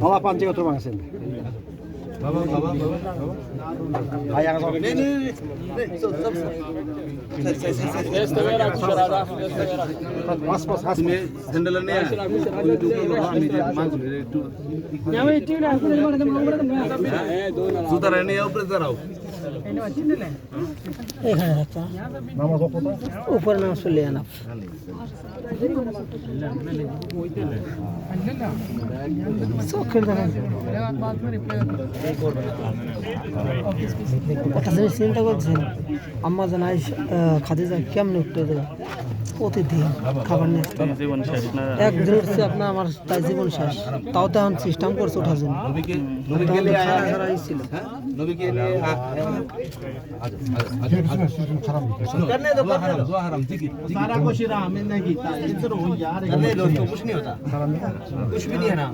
Malah pancing atau mangsin. Ayang sok. Mas hasme handle niya. Sudah ini ya upre darao. Nama kok kota? ऊपर ना सुन लेना চিন্তা করছেন আম্মা জানাই খাদিজা কেমন উঠতে দেবে প্রতিদিন খাবার নিয়ে একদিন উঠছে আপনার আমার তাই জীবন শেষ তাও তো এখন সিস্টেম করছে ওঠার জন্য कुछ भी नहीं है ना